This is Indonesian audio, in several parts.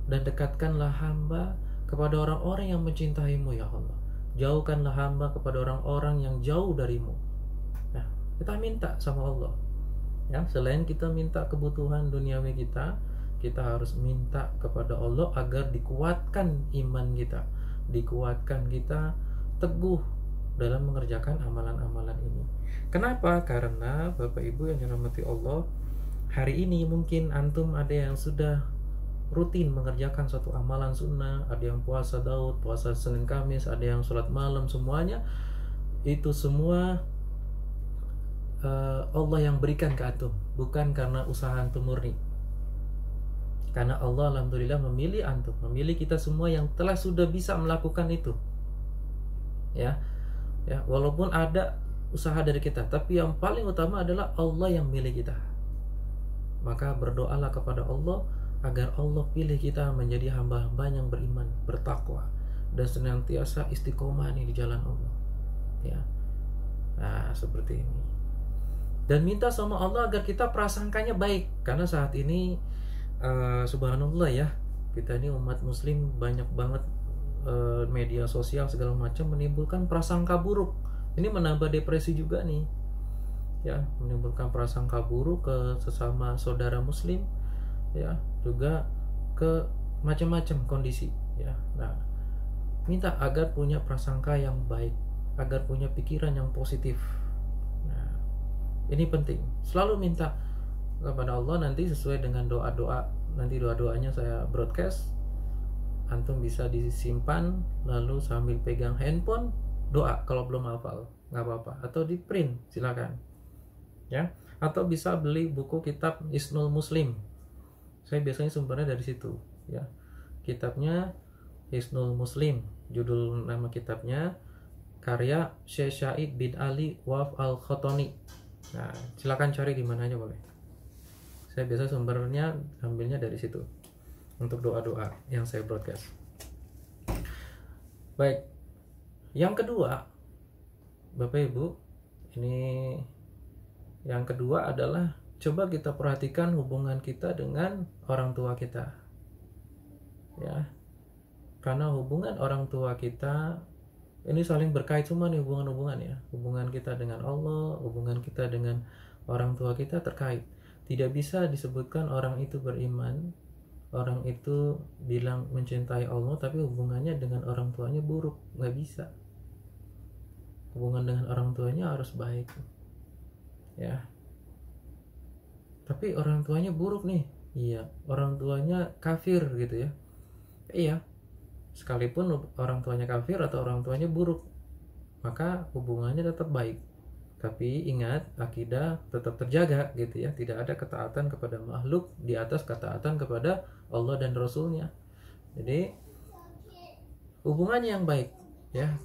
dan dekatkanlah hamba kepada orang-orang yang mencintai-Mu ya Allah. Jauhkanlah hamba kepada orang-orang yang jauh dari-Mu. Nah, kita minta sama Allah. Ya, selain kita minta kebutuhan duniawi kita harus minta kepada Allah agar dikuatkan iman kita, dikuatkan kita teguh dalam mengerjakan amalan-amalan ini. Kenapa? Karena Bapak Ibu yang dirahmati Allah, hari ini mungkin antum ada yang sudah rutin mengerjakan suatu amalan sunnah, ada yang puasa Daud, puasa Senin Kamis, ada yang sholat malam, semuanya itu semua Allah yang berikan ke antum, bukan karena usaha antum murni. Karena Allah alhamdulillah memilih antum, memilih kita semua yang telah sudah bisa melakukan itu. Ya, walaupun ada usaha dari kita, tapi yang paling utama adalah Allah yang milih kita. Maka berdoalah kepada Allah agar Allah pilih kita menjadi hamba-hamba yang beriman, bertakwa, dan senantiasa istiqomah nih di jalan Allah. Ya, nah seperti ini. Dan minta sama Allah agar kita prasangkanya baik, karena saat ini subhanallah ya, kita ini umat muslim banyak banget media sosial segala macam menimbulkan prasangka buruk. Ini menambah depresi juga nih ya, menimbulkan prasangka buruk ke sesama saudara muslim ya, juga ke macam-macam kondisi ya. Nah, minta agar punya prasangka yang baik, agar punya pikiran yang positif. Nah, ini penting. Selalu minta kepada Allah, nanti sesuai dengan doa-doa, nanti doa-doanya saya broadcast, antum bisa disimpan lalu sambil pegang handphone doa. Kalau belum hafal nggak apa-apa, atau di print silakan ya, atau bisa beli buku kitab Hisnul Muslim. Saya biasanya sumbernya dari situ ya, kitabnya Hisnul Muslim, judul nama kitabnya, karya Syekh Syahid bin Ali Waf Al-Khatani. Nah, silakan cari di mana aja boleh. Saya biasa sumbernya ambilnya dari situ untuk doa-doa yang saya broadcast. Baik, yang kedua Bapak Ibu, ini yang kedua adalah coba kita perhatikan hubungan kita dengan orang tua kita ya, karena hubungan orang tua kita ini saling berkait semua nih, hubungan-hubungan ya, hubungan kita dengan Allah, hubungan kita dengan orang tua kita terkait. Tidak bisa disebutkan orang itu beriman, orang itu bilang mencintai Allah, tapi hubungannya dengan orang tuanya buruk. Nggak bisa. Hubungan dengan orang tuanya harus baik ya. Tapi orang tuanya buruk nih, iya, orang tuanya kafir gitu ya, iya, sekalipun orang tuanya kafir atau orang tuanya buruk, maka hubungannya tetap baik. Tapi ingat, akidah tetap terjaga gitu ya. Tidak ada ketaatan kepada makhluk di atas ketaatan kepada Allah dan Rasulnya. Jadi hubungannya yang baik ya,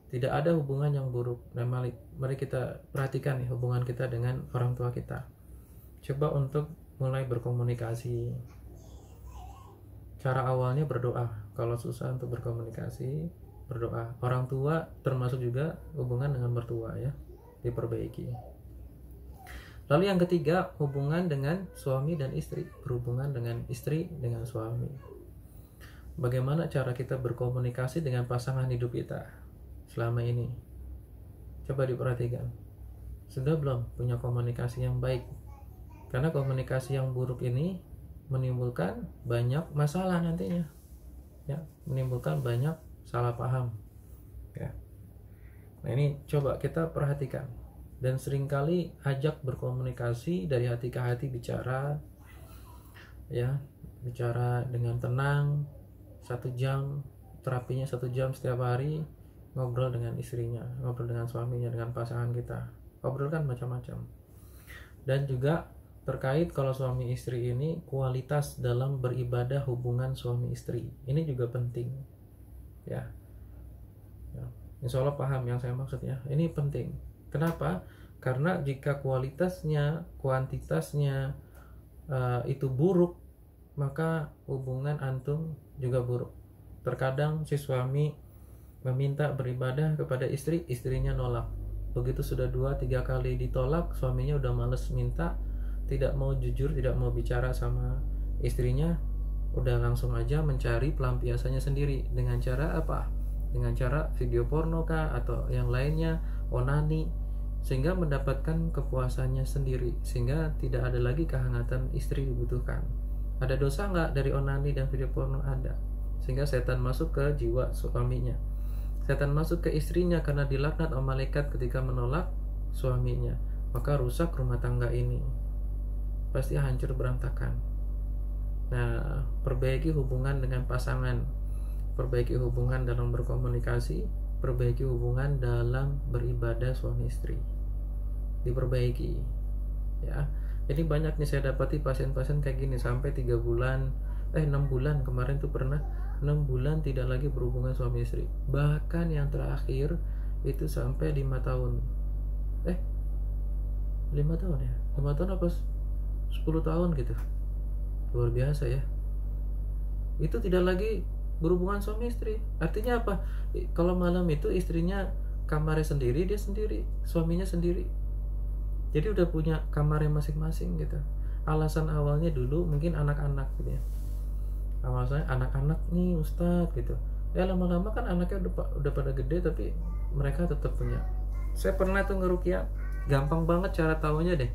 tidak ada hubungan yang buruk. Nah, mari kita perhatikan nih hubungan kita dengan orang tua kita. Coba untuk mulai berkomunikasi. Cara awalnya berdoa. Kalau susah untuk berkomunikasi, berdoa. Orang tua termasuk juga hubungan dengan mertua ya, diperbaiki. Lalu yang ketiga, hubungan dengan suami dan istri, berhubungan dengan istri dengan suami. Bagaimana cara kita berkomunikasi dengan pasangan hidup kita selama ini? Coba diperhatikan. Sudah belum punya komunikasi yang baik? Karena komunikasi yang buruk ini menimbulkan banyak masalah nantinya. Ya, menimbulkan banyak salah paham. Ya. Nah, ini coba kita perhatikan, dan seringkali ajak berkomunikasi dari hati ke hati, bicara ya, bicara dengan tenang 1 jam, terapinya 1 jam setiap hari, ngobrol dengan istrinya, ngobrol dengan suaminya, dengan pasangan kita, ngobrol kan macam-macam. Dan juga terkait kalau suami istri ini, kualitas dalam beribadah hubungan suami istri ini juga penting ya. Insya Allah paham yang saya maksud ya. Ini penting. Kenapa? Karena jika kualitasnya, kuantitasnya itu buruk, maka hubungan antum juga buruk. Terkadang si suami meminta beribadah kepada istri, istrinya nolak. Begitu sudah 2-3 kali ditolak, suaminya udah males minta, tidak mau jujur, tidak mau bicara sama istrinya, udah langsung aja mencari pelampiasannya sendiri. Dengan cara apa? Dengan cara video porno kah atau yang lainnya, onani, sehingga mendapatkan kepuasannya sendiri, sehingga tidak ada lagi kehangatan istri dibutuhkan. Ada dosa nggak dari onani dan video porno? Ada. Sehingga setan masuk ke jiwa suaminya, setan masuk ke istrinya karena dilaknat oleh malaikat ketika menolak suaminya. Maka rusak rumah tangga ini, pasti hancur berantakan. Nah, perbaiki hubungan dengan pasangan, perbaiki hubungan dalam berkomunikasi, perbaiki hubungan dalam beribadah suami istri, diperbaiki ya. Jadi banyak nih saya dapati pasien-pasien kayak gini sampai 3 bulan 6 bulan, kemarin tuh pernah 6 bulan tidak lagi berhubungan suami istri. Bahkan yang terakhir itu sampai 5 tahun 5 tahun ya, 5 tahun apa 10 tahun gitu. Luar biasa ya. Itu tidak lagi berhubungan suami istri. Artinya apa? Kalau malam itu istrinya kamarnya sendiri, dia sendiri, suaminya sendiri. Jadi udah punya kamarnya masing-masing gitu. Alasan awalnya dulu mungkin anak-anak gitu ya. Alasannya anak-anak nih Ustadz gitu. Ya lama-lama kan anaknya udah pada gede tapi mereka tetap punya. Saya pernah tuh ngeruqyah, gampang banget cara taunya deh.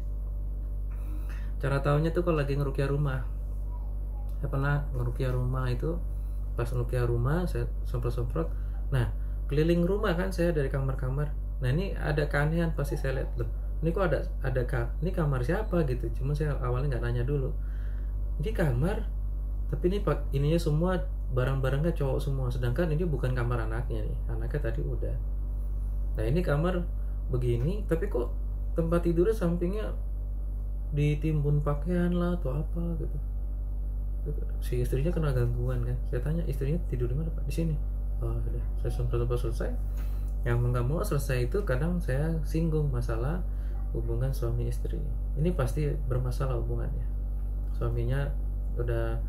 Cara taunya tuh kalau lagi ngeruqyah rumah. Saya pernah ngeruqyah rumah itu, pas ngeruqyah rumah saya semprot-semprot. Nah, keliling rumah kan saya dari kamar-kamar. Nah, ini ada keanehan, pasti saya lihat loh. Ini kok ini kamar siapa gitu. Cuma saya awalnya nggak nanya dulu. Ini kamar, tapi ininya semua barang-barangnya cowok semua. Sedangkan ini bukan kamar anaknya nih. Anaknya tadi udah. Nah, ini kamar begini, tapi kok tempat tidurnya sampingnya ditimbun pakaian lah atau apa gitu. Si istrinya kena gangguan kan. Saya tanya, istrinya tidur di mana Pak? Di sini. Oh udah, saya sempat selesai. Yang nggak mau selesai itu kadang saya singgung masalah hubungan suami istri. Ini pasti bermasalah hubungannya. Suaminya udah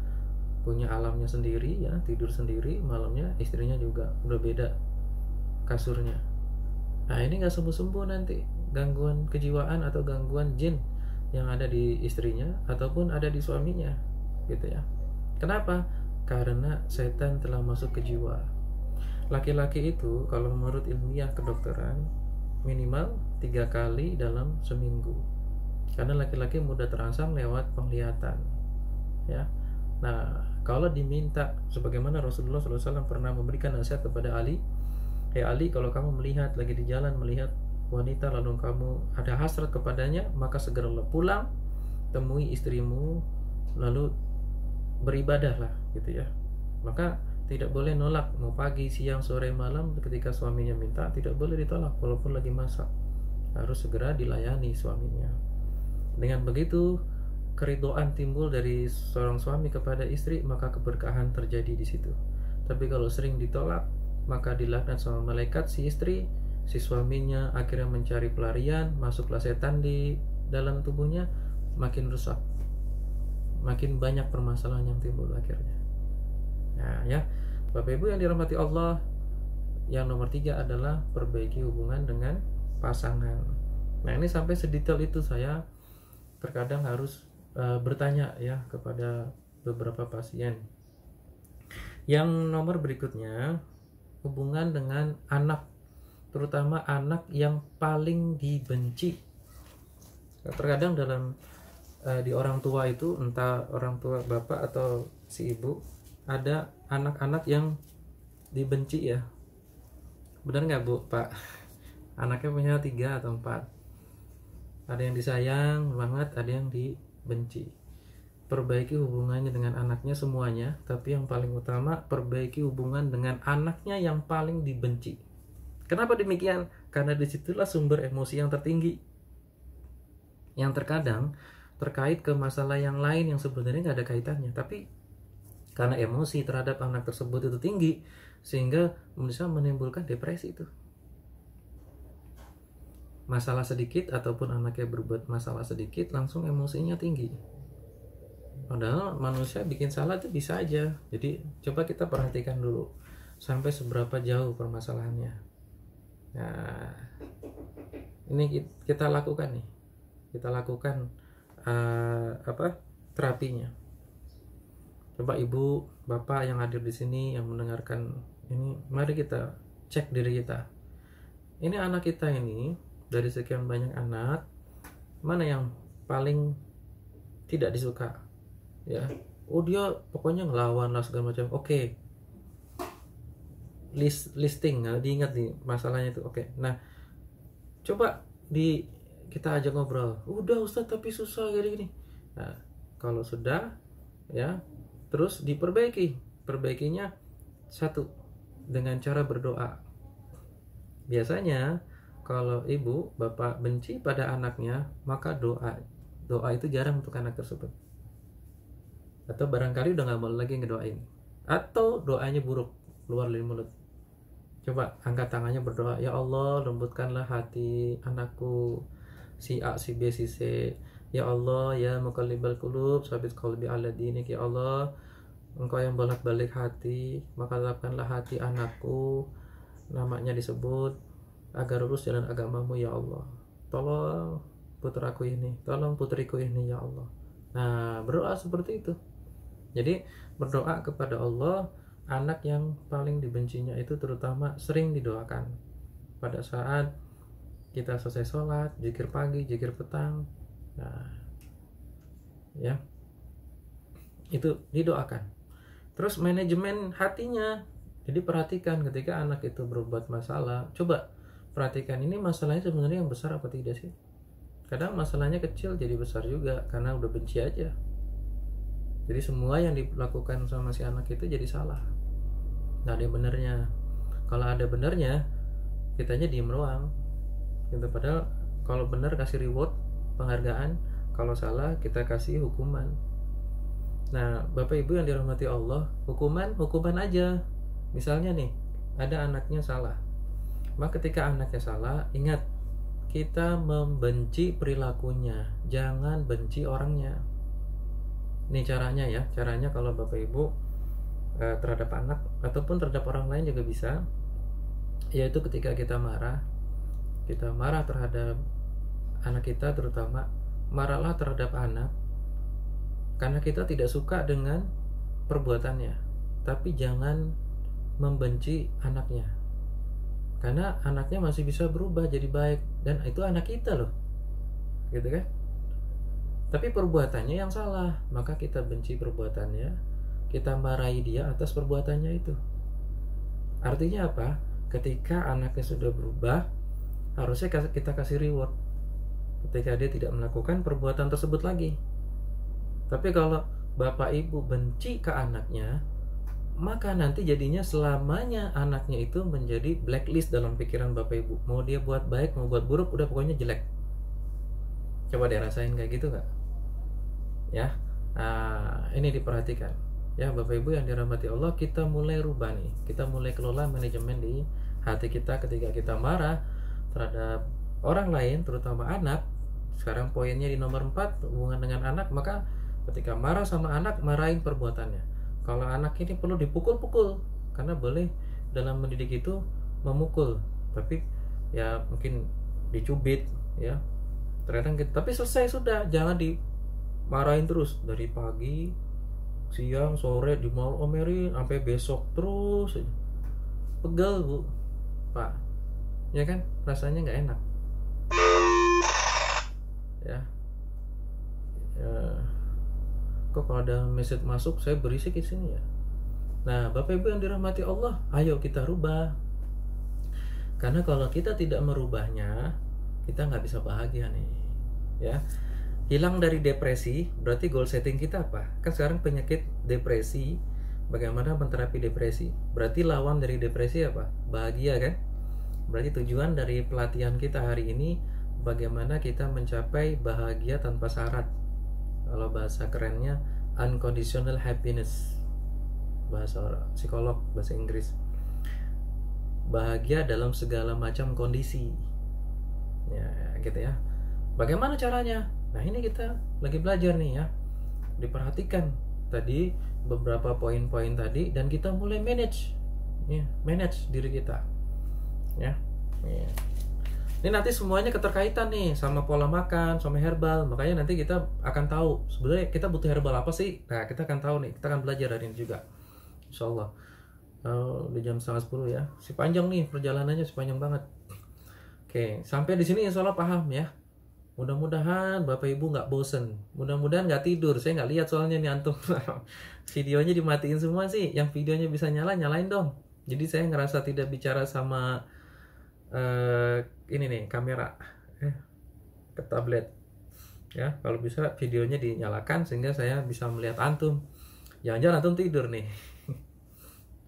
punya alamnya sendiri ya, tidur sendiri malamnya, istrinya juga udah beda kasurnya. Nah ini nggak sembuh-sembuh nanti, gangguan kejiwaan atau gangguan jin yang ada di istrinya ataupun ada di suaminya gitu ya. Kenapa? Karena setan telah masuk ke jiwa. Laki-laki itu kalau menurut ilmiah kedokteran minimal 3 kali dalam seminggu, karena laki-laki mudah terangsang lewat penglihatan ya. Nah kalau diminta, sebagaimana Rasulullah SAW pernah memberikan nasihat kepada Ali, Ali, kalau kamu melihat lagi di jalan melihat wanita lalu kamu ada hasrat kepadanya, maka segeralah pulang, temui istrimu, lalu beribadahlah gitu ya. Maka tidak boleh nolak, mau pagi, siang, sore, malam, ketika suaminya minta tidak boleh ditolak walaupun lagi masak. Harus segera dilayani suaminya. Dengan begitu keridhaan timbul dari seorang suami kepada istri, maka keberkahan terjadi di situ. Tapi kalau sering ditolak, maka dilaknat sama malaikat si istri, si suaminya akhirnya mencari pelarian, masuklah setan di dalam tubuhnya, makin rusak, makin banyak permasalahan yang timbul akhirnya. Nah ya, Bapak Ibu yang dirahmati Allah, yang nomor 3 adalah perbaiki hubungan dengan pasangan. Nah ini sampai sedetail itu saya terkadang harus bertanya ya kepada beberapa pasien. Yang nomor berikutnya, hubungan dengan anak, terutama anak yang paling dibenci. Terkadang dalam di orang tua itu, entah orang tua bapak atau si ibu, ada anak-anak yang dibenci ya. Benar nggak Bu, Pak? Anaknya punya 3 atau 4. Ada yang disayang banget, ada yang dibenci. Perbaiki hubungannya dengan anaknya semuanya, tapi yang paling utama perbaiki hubungan dengan anaknya yang paling dibenci. Kenapa demikian? Karena disitulah sumber emosi yang tertinggi, yang terkadang terkait ke masalah yang lain yang sebenarnya nggak ada kaitannya, tapi karena emosi terhadap anak tersebut itu tinggi, sehingga bisa menimbulkan depresi itu. Masalah sedikit ataupun anaknya berbuat masalah sedikit, langsung emosinya tinggi. Padahal manusia bikin salah itu bisa aja. Jadi coba kita perhatikan dulu sampai seberapa jauh permasalahannya. Nah, ini kita lakukan nih. Kita lakukan terapinya. Coba ibu, bapak yang hadir di sini yang mendengarkan ini, mari kita cek diri kita. Ini anak kita ini, dari sekian banyak anak, mana yang paling tidak disuka? Ya, oh dia pokoknya ngelawan lah segala macam. Oke. Listing, nah, diingat nih masalahnya itu. Oke. Nah, coba kita ajak ngobrol. Udah Ustadz tapi susah gini-gini. Nah, kalau sudah ya, terus diperbaiki. Perbaikinya satu, dengan cara berdoa. Biasanya kalau ibu bapak benci pada anaknya, maka doa itu jarang untuk anak tersebut. Atau barangkali udah nggak mau lagi ngedoain, atau doanya buruk keluar dari mulut. Coba angkat tangannya berdoa, ya Allah lembutkanlah hati anakku si A, si B, si C. Ya Allah, ya muqallibal qulub, tsabbit qalbi ala dinik. Ya Allah, Engkau yang bolak-balik hati, maka tetapkanlah hati anakku, namanya disebut, agar lurus jalan agamamu ya Allah. Tolong putraku ini, tolong putriku ini ya Allah. Nah, berdoa seperti itu. Jadi berdoa kepada Allah. Anak yang paling dibencinya itu terutama sering didoakan pada saat kita selesai sholat, zikir pagi, zikir petang. Nah, ya, itu didoakan. Terus manajemen hatinya. Jadi perhatikan ketika anak itu berbuat masalah, coba perhatikan ini masalahnya sebenarnya yang besar apa tidak sih? Kadang masalahnya kecil jadi besar juga karena udah benci aja. Jadi semua yang dilakukan sama si anak itu jadi salah. Nggak ada benernya. Kalau ada benernya, kitanya diem doang. Gitu. Padahal kalau bener kasih reward, penghargaan. Kalau salah kita kasih hukuman. Nah, Bapak Ibu yang dirahmati Allah, hukuman aja. Misalnya nih, ada anaknya salah. Maka ketika anaknya salah, ingat, kita membenci perilakunya, jangan benci orangnya. Ini caranya ya, caranya kalau Bapak Ibu terhadap anak ataupun terhadap orang lain juga bisa, yaitu ketika kita marah terhadap anak kita, terutama marahlah terhadap anak karena kita tidak suka dengan perbuatannya, tapi jangan membenci anaknya, karena anaknya masih bisa berubah jadi baik, dan itu anak kita loh, gitu kan. Tapi perbuatannya yang salah, maka kita benci perbuatannya, kita marahi dia atas perbuatannya itu. Artinya apa? Ketika anaknya sudah berubah, harusnya kita kasih reward ketika dia tidak melakukan perbuatan tersebut lagi. Tapi kalau bapak ibu benci ke anaknya, maka nanti jadinya selamanya anaknya itu menjadi blacklist dalam pikiran bapak ibu. Mau dia buat baik, mau buat buruk, udah pokoknya jelek. Coba deh rasain kayak gitu gak? Ya, ini diperhatikan. Ya Bapak Ibu yang dirahmati Allah, kita mulai rubah nih. Kita mulai kelola manajemen di hati kita ketika kita marah terhadap orang lain, terutama anak. Sekarang poinnya di nomor 4, hubungan dengan anak. Maka ketika marah sama anak, marahin perbuatannya. Kalau anak ini perlu dipukul-pukul, karena boleh dalam mendidik itu memukul, tapi ya mungkin dicubit ya. Terkadang gitu. Tapi selesai sudah, jangan dimarahin terus dari pagi, siang, sore dimarahin sampai besok terus. Pegel Bu, Pak, ya kan, rasanya nggak enak. Ya, kok kalau ada message masuk saya berisik di sini ya. Nah, Bapak Ibu yang dirahmati Allah, ayo kita rubah. Karena kalau kita tidak merubahnya, kita nggak bisa bahagia nih, ya. Hilang dari depresi, berarti goal setting kita apa? Kan sekarang penyakit depresi, bagaimana menterapi depresi? Berarti lawan dari depresi apa? Bahagia kan? Berarti tujuan dari pelatihan kita hari ini, bagaimana kita mencapai bahagia tanpa syarat. Kalau bahasa kerennya unconditional happiness, bahasa psikolog, bahasa Inggris. Bahagia dalam segala macam kondisi. Ya, gitu ya. Bagaimana caranya? Nah, ini kita lagi belajar nih ya. Diperhatikan tadi beberapa poin-poin tadi dan kita mulai manage. Ya, manage diri kita. Ya. Ini nanti semuanya keterkaitan nih sama pola makan, sama herbal. Makanya nanti kita akan tahu sebenarnya kita butuh herbal apa sih. Nah, kita akan tahu nih, kita akan belajar hari ini juga, insya Allah. Di jam 9:30 ya. Si panjang nih perjalanannya, si panjang banget. Oke, sampai di sini insya Allah paham ya. Mudah-mudahan Bapak Ibu nggak bosen, mudah-mudahan nggak tidur. Saya nggak lihat soalnya nih antum videonya dimatiin semua sih. Yang videonya bisa nyala, nyalain dong. Jadi saya ngerasa tidak bicara sama ini nih kamera ke tablet ya. Kalau bisa videonya dinyalakan sehingga saya bisa melihat antum. Jangan-jangan antum tidur nih.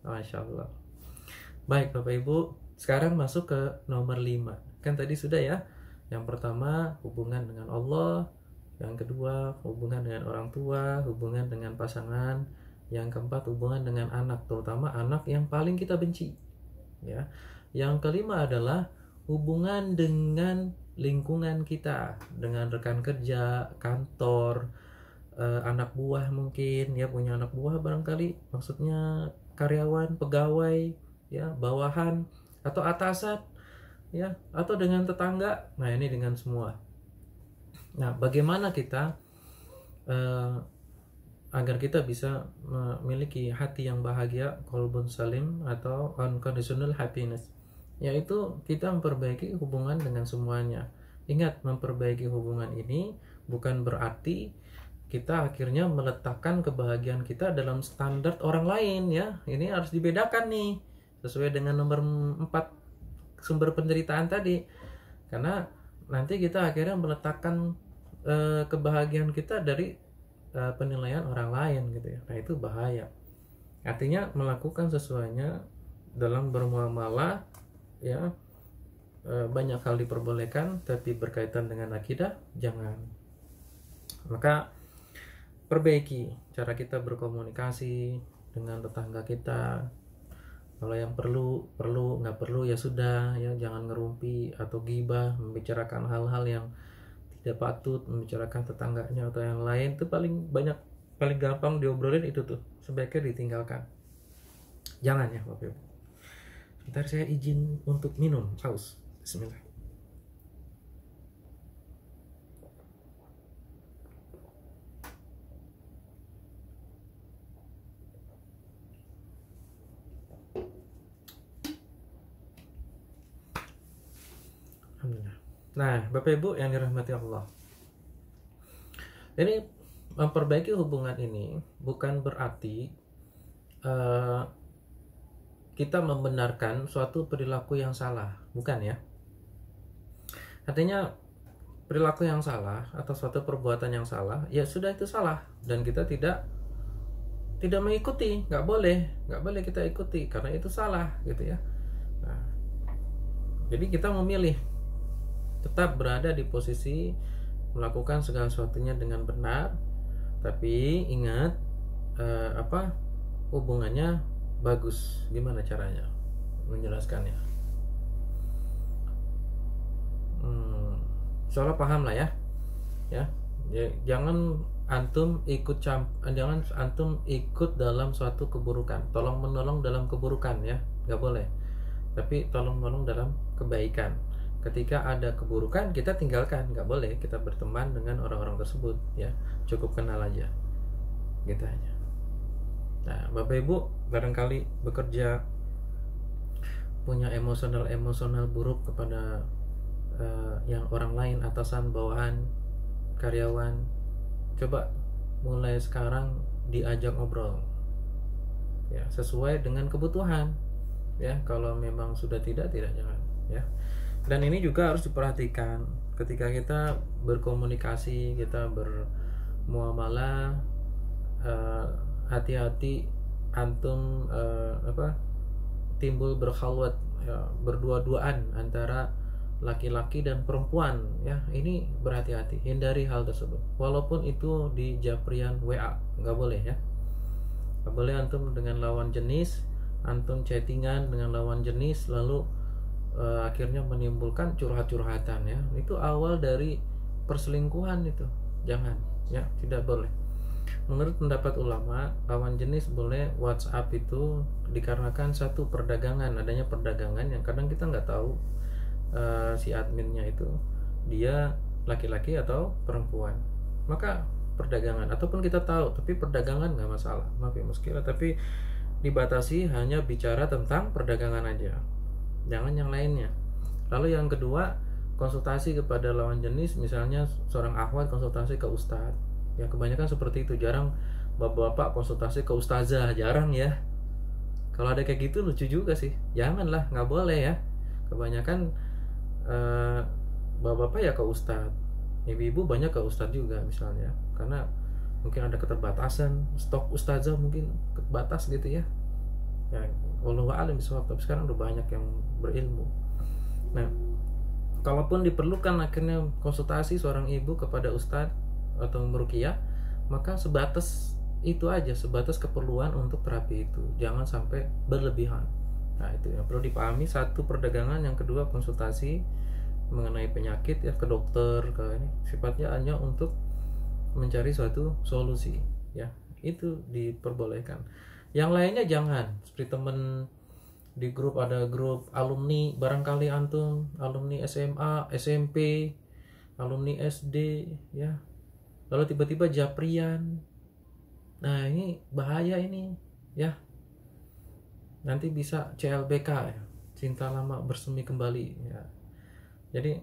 Masya Allah. Baik Bapak Ibu, sekarang masuk ke nomor 5. Kan tadi sudah ya. Yang pertama hubungan dengan Allah, yang kedua hubungan dengan orang tua, hubungan dengan pasangan, yang keempat hubungan dengan anak, terutama anak yang paling kita benci ya. Yang kelima adalah hubungan dengan lingkungan kita, dengan rekan kerja, kantor, anak buah mungkin ya, punya anak buah barangkali, maksudnya karyawan, pegawai ya, bawahan atau atasan ya, atau dengan tetangga. Nah, ini dengan semua. Nah, bagaimana kita agar kita bisa memiliki hati yang bahagia, qalbun salim atau unconditional happiness, yaitu kita memperbaiki hubungan dengan semuanya. Ingat, memperbaiki hubungan ini bukan berarti kita akhirnya meletakkan kebahagiaan kita dalam standar orang lain ya. Ini harus dibedakan nih, sesuai dengan nomor 4 sumber penderitaan tadi. Karena nanti kita akhirnya meletakkan kebahagiaan kita dari penilaian orang lain gitu ya. Nah, itu bahaya. Artinya melakukan sesuainya dalam bermuamalah ya, banyak hal diperbolehkan, tapi berkaitan dengan akidah jangan. Maka perbaiki cara kita berkomunikasi dengan tetangga kita. Kalau yang perlu, nggak perlu ya sudah ya, jangan ngerumpi atau gibah, membicarakan hal-hal yang tidak patut, membicarakan tetangganya atau yang lain. Itu paling gampang diobrolin itu tuh, sebaiknya ditinggalkan. Jangan ya Bapak Ibu. Sebentar saya izin untuk minum, haus. Bismillah. Nah, Bapak Ibu yang dirahmati Allah, jadi memperbaiki hubungan ini bukan berarti kita membenarkan suatu perilaku yang salah, bukan ya. Artinya perilaku yang salah atau suatu perbuatan yang salah, ya sudah itu salah dan kita tidak mengikuti, nggak boleh kita ikuti karena itu salah gitu ya. Nah, jadi kita memilih tetap berada di posisi melakukan segala sesuatunya dengan benar, tapi ingat hubungannya bagus. Gimana caranya menjelaskannya? Soalnya paham lah ya. Jangan antum ikut dalam suatu keburukan, tolong menolong dalam keburukan ya, nggak boleh. Tapi tolong menolong dalam kebaikan. Ketika ada keburukan kita tinggalkan, nggak boleh kita berteman dengan orang-orang tersebut ya, cukup kenal aja gitu aja. Nah, Bapak Ibu barangkali bekerja punya emosional buruk kepada yang orang lain, atasan, bawahan, karyawan, coba mulai sekarang diajak ngobrol ya, sesuai dengan kebutuhan ya. Kalau memang sudah tidak jangan ya. Dan ini juga harus diperhatikan ketika kita berkomunikasi, kita bermuamalah, hati-hati antum timbul berkhalwat ya, berdua-duaan antara laki-laki dan perempuan ya. Ini berhati-hati, hindari hal tersebut. Walaupun itu di japrian WA, nggak boleh ya. Nggak boleh antum dengan lawan jenis, antum chattingan dengan lawan jenis lalu akhirnya menimbulkan curhat-curhatan ya. Itu awal dari perselingkuhan itu. Jangan ya, tidak boleh. Menurut pendapat ulama, lawan jenis boleh WhatsApp itu dikarenakan satu perdagangan, adanya perdagangan yang kadang kita nggak tahu si adminnya itu dia laki-laki atau perempuan. Maka perdagangan, ataupun kita tahu tapi perdagangan nggak masalah, maaf ya muskilah, tapi dibatasi hanya bicara tentang perdagangan aja, jangan yang lainnya. Lalu yang kedua, konsultasi kepada lawan jenis, misalnya seorang akhwat konsultasi ke ustadz. Ya kebanyakan seperti itu, jarang bapak-bapak konsultasi ke ustazah, jarang ya. Kalau ada kayak gitu lucu juga sih, janganlah, nggak boleh ya. Kebanyakan bapak-bapak ya ke ustadz, ibu-ibu banyak ke ustadz juga misalnya, karena mungkin ada keterbatasan stok ustazah, mungkin terbatas gitu ya. Ya, wallahu a'lam bishawab, tapi sekarang udah banyak yang berilmu. Nah, kalaupun diperlukan akhirnya konsultasi seorang ibu kepada ustadz atau meruqyah, maka sebatas itu aja, sebatas keperluan untuk terapi itu, jangan sampai berlebihan. Nah, itu yang perlu dipahami. Satu, perdagangan. Yang kedua, konsultasi mengenai penyakit ya, ke dokter, ke ini sifatnya hanya untuk mencari suatu solusi ya, itu diperbolehkan. Yang lainnya jangan. Seperti temen di grup, ada grup alumni, barangkali antum alumni SMA, SMP, alumni SD ya, lalu tiba-tiba japrian. Nah, ini bahaya ini ya, nanti bisa CLBK ya, cinta lama bersemi kembali ya. Jadi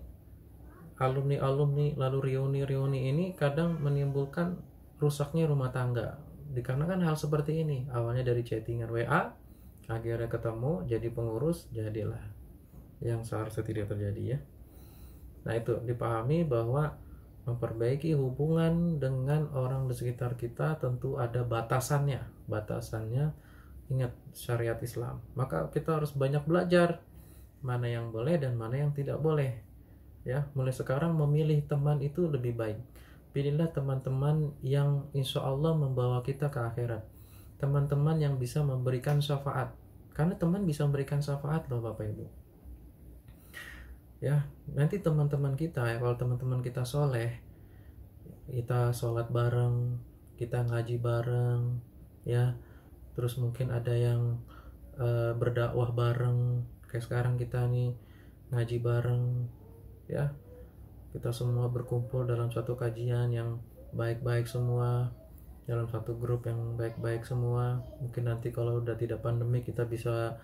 alumni lalu reuni ini kadang menimbulkan rusaknya rumah tangga, dikarenakan hal seperti ini. Awalnya dari chattingan WA, akhirnya ketemu jadi pengurus, jadilah yang seharusnya tidak terjadi ya. Nah, itu dipahami bahwa memperbaiki hubungan dengan orang di sekitar kita tentu ada batasannya. Ingat syariat Islam, maka kita harus banyak belajar mana yang boleh dan mana yang tidak boleh ya. Mulai sekarang memilih teman itu lebih baik. Pilihlah teman-teman yang insya Allah membawa kita ke akhirat, teman-teman yang bisa memberikan syafaat, karena teman bisa memberikan syafaat loh Bapak Ibu ya. Nanti teman-teman kita ya, kalau teman-teman kita soleh, kita sholat bareng, kita ngaji bareng ya, terus mungkin ada yang berdakwah bareng, kayak sekarang kita nih ngaji bareng ya, kita semua berkumpul dalam suatu kajian yang baik-baik semua, dalam satu grup yang baik-baik semua. Mungkin nanti kalau udah tidak pandemi kita bisa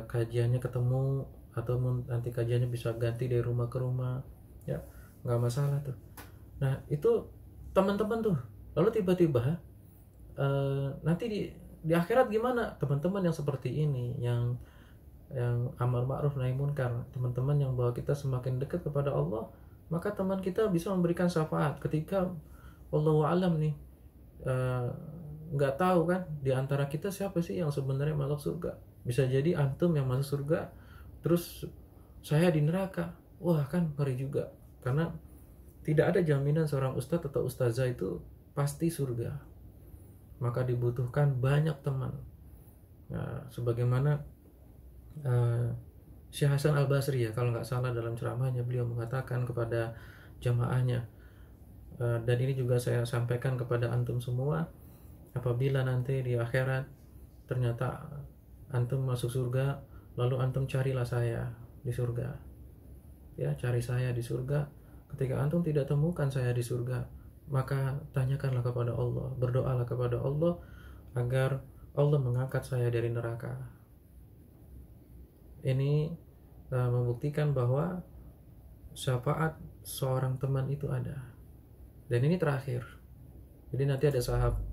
kajiannya ketemu, atau nanti kajiannya bisa ganti dari rumah ke rumah ya, nggak masalah tuh. Nah, itu teman-teman tuh. Lalu tiba-tiba nanti di akhirat gimana? Teman-teman yang seperti ini, yang amar ma'ruf nahi munkar, teman-teman yang bawa kita semakin dekat kepada Allah, maka teman kita bisa memberikan syafaat ketika wallahu alam nih, nggak tahu kan di antara kita siapa sih yang sebenarnya masuk surga. Bisa jadi antum yang masuk surga, terus saya di neraka. Wah, kan ngeri juga, karena tidak ada jaminan seorang ustadz atau ustazah itu pasti surga. Maka dibutuhkan banyak teman. Nah, sebagaimana Syekh Hasan Al-Basri ya, kalau nggak salah dalam ceramahnya beliau mengatakan kepada jamaahnya, dan ini juga saya sampaikan kepada antum semua, apabila nanti di akhirat ternyata antum masuk surga, lalu antum carilah saya di surga ya, cari saya di surga. Ketika antum tidak temukan saya di surga, maka tanyakanlah kepada Allah, berdoalah kepada Allah agar Allah mengangkat saya dari neraka. Ini membuktikan bahwa syafaat seorang teman itu ada, dan ini terakhir. Jadi nanti ada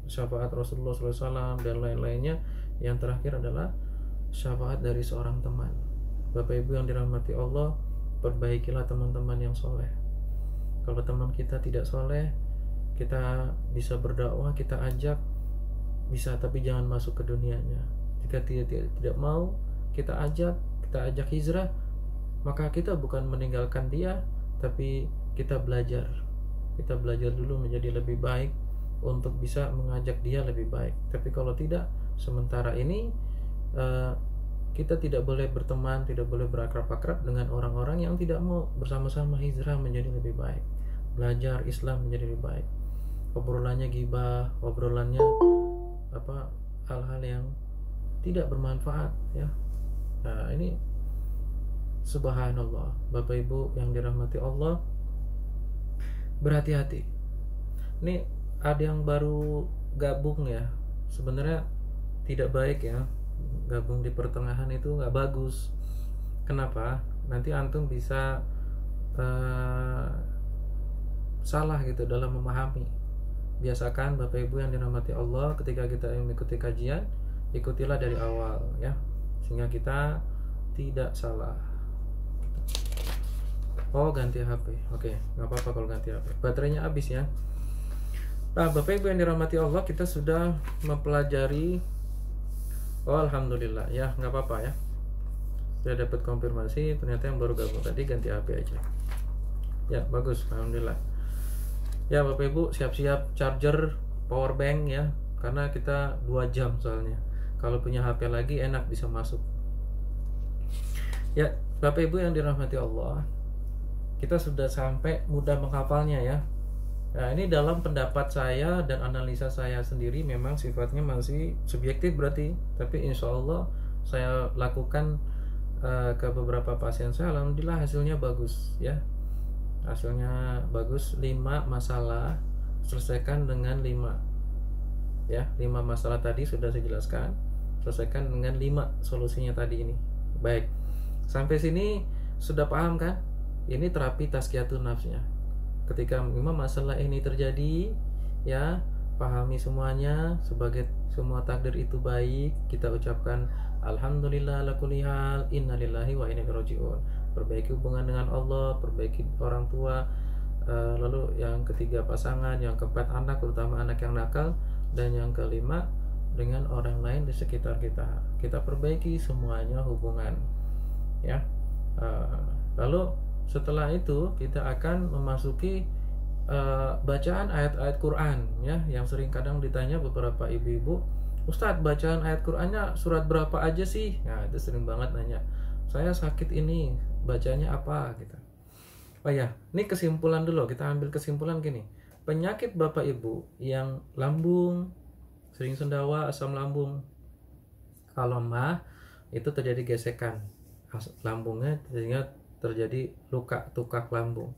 syafaat Rasulullah SAW dan lain-lainnya. Yang terakhir adalah syafaat dari seorang teman. Bapak Ibu yang dirahmati Allah, perbaikilah teman-teman yang soleh. Kalau teman kita tidak soleh, kita bisa berdakwah, kita ajak, bisa, tapi jangan masuk ke dunianya. Jika tidak mau, kita ajak hijrah, maka kita bukan meninggalkan dia, tapi kita belajar dulu menjadi lebih baik untuk bisa mengajak dia lebih baik. Tapi kalau tidak, sementara ini kita tidak boleh berteman, tidak boleh berakrab-akrab dengan orang-orang yang tidak mau bersama-sama hijrah menjadi lebih baik, belajar Islam menjadi lebih baik. Obrolannya ghibah, obrolannya hal-hal yang tidak bermanfaat ya. Nah, ini Subhanallah, Bapak Ibu yang dirahmati Allah, berhati-hati. Ini ada yang baru gabung ya, sebenarnya tidak baik ya, gabung di pertengahan itu nggak bagus. Kenapa? Nanti antum bisa salah gitu dalam memahami. Biasakan Bapak Ibu yang dirahmati Allah, ketika kita mengikuti kajian, ikutilah dari awal ya, sehingga kita tidak salah. Oh, ganti HP. Oke, nggak apa-apa kalau ganti HP. Baterainya habis ya. Nah, Bapak Ibu yang dirahmati Allah, kita sudah mempelajari. Oh, alhamdulillah ya, nggak apa-apa ya. Saya dapat konfirmasi, ternyata yang baru gabung tadi ganti HP aja. Ya, bagus, alhamdulillah. Ya, Bapak Ibu siap-siap charger, power bank ya, karena kita 2 jam soalnya. Kalau punya HP lagi enak bisa masuk. Ya, Bapak Ibu yang dirahmati Allah, kita sudah sampai mudah menghafalnya ya. Nah, ini dalam pendapat saya dan analisa saya sendiri, memang sifatnya masih subjektif berarti, tapi insya Allah saya lakukan ke beberapa pasien saya, alhamdulillah hasilnya bagus ya. Hasilnya bagus. 5 masalah selesaikan dengan 5 ya. 5 masalah tadi sudah saya jelaskan, selesaikan dengan 5 solusinya tadi ini. Baik, sampai sini sudah paham kan? Ini terapi tazkiyatun nafsnya. Ketika 5 masalah ini terjadi ya, pahami semuanya, sebagai semua takdir itu baik, kita ucapkan alhamdulillah ala kulli hal, innalillahi wa inna ilaihi raji'un. Perbaiki hubungan dengan Allah, perbaiki orang tua, lalu yang ketiga pasangan, yang keempat anak, terutama anak yang nakal, dan yang kelima dengan orang lain di sekitar kita. Kita perbaiki semuanya hubungan ya. Lalu setelah itu kita akan memasuki bacaan ayat-ayat Quran ya, yang sering kadang ditanya beberapa ibu-ibu, Ustadz, bacaan ayat Qurannya surat berapa aja sih? Nah, itu sering banget nanya. Saya sakit ini, bacanya apa gitu. Oh ya, ini kesimpulan dulu, kita ambil kesimpulan gini. Penyakit Bapak Ibu yang lambung, sering sendawa, asam lambung, kalau mah itu terjadi gesekan lambungnya, sehingga terjadi luka tukak lambung.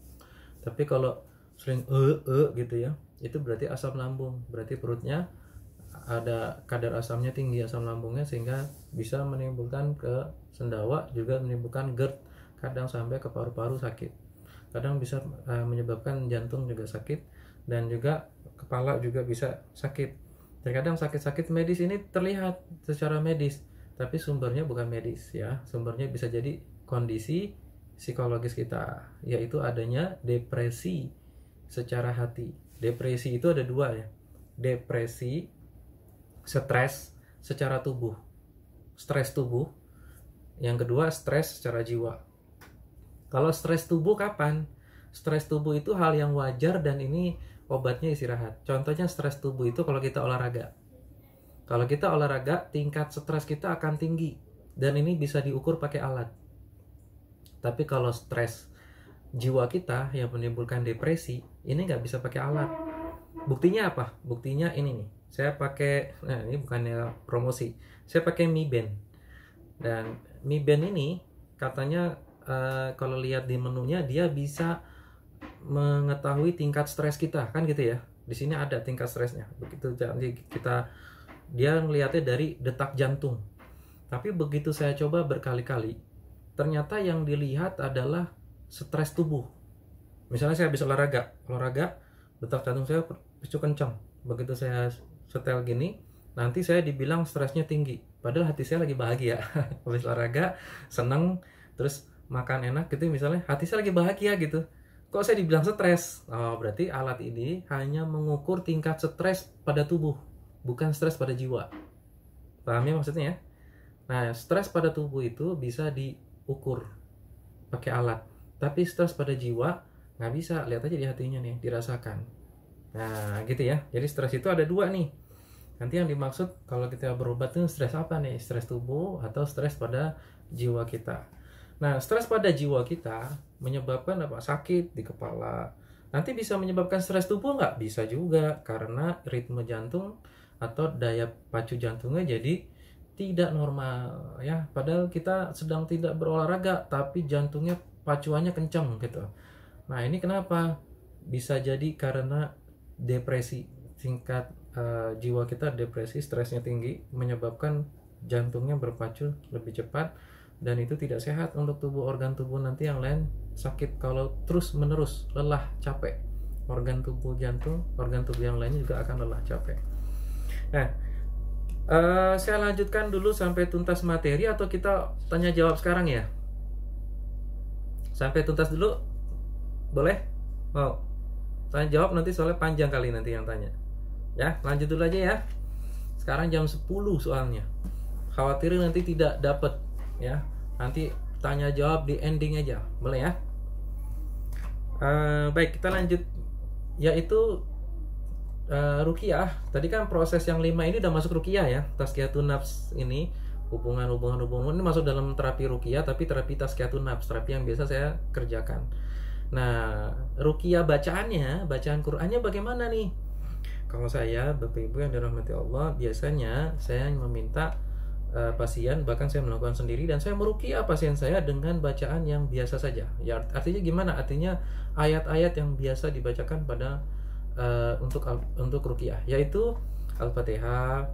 Tapi kalau sering gitu ya, itu berarti asam lambung, berarti perutnya ada kadar asamnya tinggi, asam lambungnya, sehingga bisa menimbulkan ke sendawa, juga menimbulkan GERD, kadang sampai ke paru-paru sakit, kadang bisa menyebabkan jantung juga sakit, dan juga kepala juga bisa sakit. Terkadang sakit-sakit medis ini terlihat secara medis, tapi sumbernya bukan medis ya, sumbernya bisa jadi kondisi psikologis kita, yaitu adanya depresi secara hati. Depresi itu ada 2 ya, depresi stres secara tubuh, stres tubuh. Yang kedua stres secara jiwa. Kalau stres tubuh kapan? Stres tubuh itu hal yang wajar, dan ini obatnya istirahat. Contohnya stres tubuh itu kalau kita olahraga. Kalau kita olahraga, tingkat stres kita akan tinggi, dan ini bisa diukur pakai alat. Tapi kalau stres jiwa kita yang menimbulkan depresi, ini nggak bisa pakai alat. Buktinya apa? Buktinya ini nih. Saya pakai, nah ini bukannya promosi, saya pakai Mi Band. Dan Mi Band ini katanya kalau lihat di menunya, dia bisa mengetahui tingkat stres kita, kan gitu ya. Di sini ada tingkat stresnya. Begitu dia ngelihatnya dari detak jantung. Tapi begitu saya coba berkali-kali, ternyata yang dilihat adalah stres tubuh. Misalnya saya habis olahraga, detak jantung saya picu kencang. Begitu saya setel gini, nanti saya dibilang stresnya tinggi, padahal hati saya lagi bahagia. Habis olahraga, seneng, terus makan enak gitu misalnya, hati saya lagi bahagia gitu. Kok saya dibilang stres? Oh, berarti alat ini hanya mengukur tingkat stres pada tubuh, bukan stres pada jiwa. Paham ya maksudnya ya? Nah, stres pada tubuh itu bisa diukur pakai alat, tapi stres pada jiwa nggak bisa. Lihat aja di hatinya nih, dirasakan. Nah gitu ya. Jadi stres itu ada 2 nih. Nanti yang dimaksud kalau kita berobat itu stres apa nih? Stres tubuh atau stres pada jiwa kita. Nah, stres pada jiwa kita menyebabkan apa? Sakit di kepala. Nanti bisa menyebabkan stres tubuh nggak? Bisa juga, karena ritme jantung atau daya pacu jantungnya jadi tidak normal ya, padahal kita sedang tidak berolahraga tapi jantungnya pacuannya kencang gitu. Nah ini kenapa? Bisa jadi karena depresi, tingkat jiwa kita depresi, stresnya tinggi, menyebabkan jantungnya berpacu lebih cepat, dan itu tidak sehat untuk tubuh, organ tubuh nanti yang lain sakit kalau terus menerus lelah capek. Organ tubuh jantung, organ tubuh yang lainnya juga akan lelah capek. Nah, saya lanjutkan dulu sampai tuntas materi atau kita tanya jawab sekarang ya? Sampai tuntas dulu, boleh? Mau tanya jawab nanti soalnya panjang kali nanti yang tanya. Ya, lanjut dulu aja ya. Sekarang jam 10 soalnya. Khawatirin nanti tidak dapat ya. Nanti tanya jawab di ending aja, boleh ya? Baik, kita lanjut, yaitu ruqyah. Tadi kan proses yang 5 ini udah masuk ruqyah ya. Tazkiyatun nafs ini, hubungan ini masuk dalam terapi ruqyah, tapi terapi tazkiyatun nafs, terapi yang biasa saya kerjakan. Nah, ruqyah bacaannya, bacaan Qur'annya bagaimana nih? Kalau saya, Bapak Ibu yang dirahmati Allah, biasanya saya meminta pasien, bahkan saya melakukan sendiri, dan saya meruqyah pasien saya dengan bacaan yang biasa saja. Ya, artinya gimana? Artinya ayat-ayat yang biasa dibacakan pada untuk ruqyah, yaitu Al-Fatihah,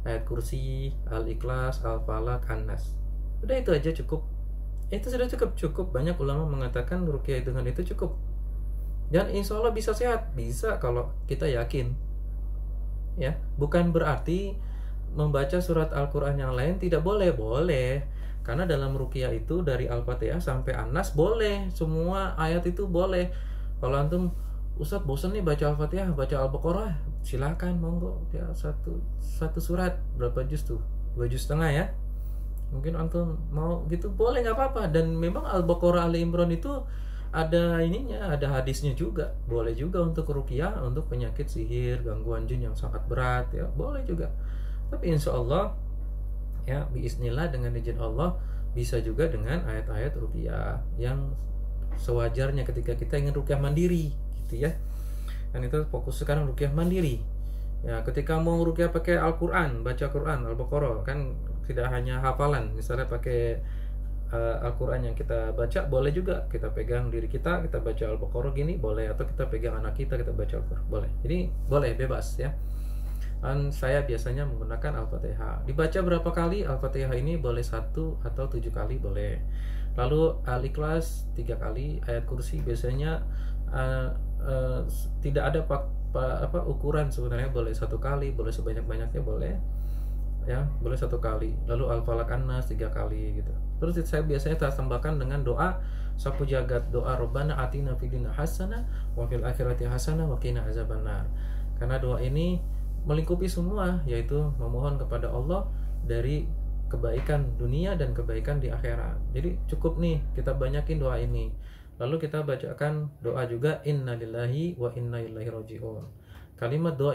ayat kursi, Al-Ikhlas, Al-Falaq, An-Nas. Udah itu aja cukup. Itu sudah cukup. Banyak ulama mengatakan ruqyah dengan itu cukup. Dan insya Allah bisa sehat, bisa kalau kita yakin. Ya, bukan berarti membaca surat Al-Quran yang lain tidak boleh. Karena dalam ruqyah itu dari Al-Fatihah sampai An-Nas boleh, semua ayat itu boleh. Kalau antum, Ustadz bosan nih baca Al-Fatihah, baca Al-Baqarah, silakan, monggo ya, satu surat berapa juz tuh, 2,5 juz ya. Mungkin antum mau gitu, boleh, nggak apa-apa. Dan memang Al-Baqarah, Ali Imran itu ada ininya, ada hadisnya juga. Boleh juga untuk ruqyah, untuk penyakit sihir, gangguan jin yang sangat berat ya, boleh juga. Tapi insya Allah ya, biiznillah, dengan izin Allah, bisa juga dengan ayat-ayat ruqyah yang sewajarnya ketika kita ingin ruqyah mandiri gitu ya. Dan itu fokus sekarang ruqyah mandiri. Ya, ketika mau ruqyah pakai Al-Quran, baca Quran, Al-Baqarah, kan tidak hanya hafalan, misalnya pakai Al-Quran yang kita baca, boleh juga kita pegang diri kita baca Al-Baqarah gini, boleh. Atau kita pegang anak kita baca Al-Quran, boleh. Jadi boleh, bebas ya. Dan saya biasanya menggunakan Al-Fatihah. Dibaca berapa kali Al-Fatihah ini? Boleh 1 atau 7 kali boleh. Lalu Al-Ikhlas 3 kali. Ayat kursi biasanya tidak ada ukuran sebenarnya, boleh 1 kali, boleh sebanyak-banyaknya boleh ya, boleh 1 kali. Lalu Al-Falaq, An-Nas 3 kali gitu. Terus saya biasanya tambahkan dengan doa sapu jagat, doa Rabbana atina fid dunya hasanah wa fil akhirati hasanah wa qina azabannar. Karena doa ini melingkupi semua, yaitu memohon kepada Allah dari kebaikan dunia dan kebaikan di akhirat. Jadi cukup nih kita banyakin doa ini. Lalu kita bacakan doa juga innalillahi wa inna ilaihi raji'un. Kalimat doa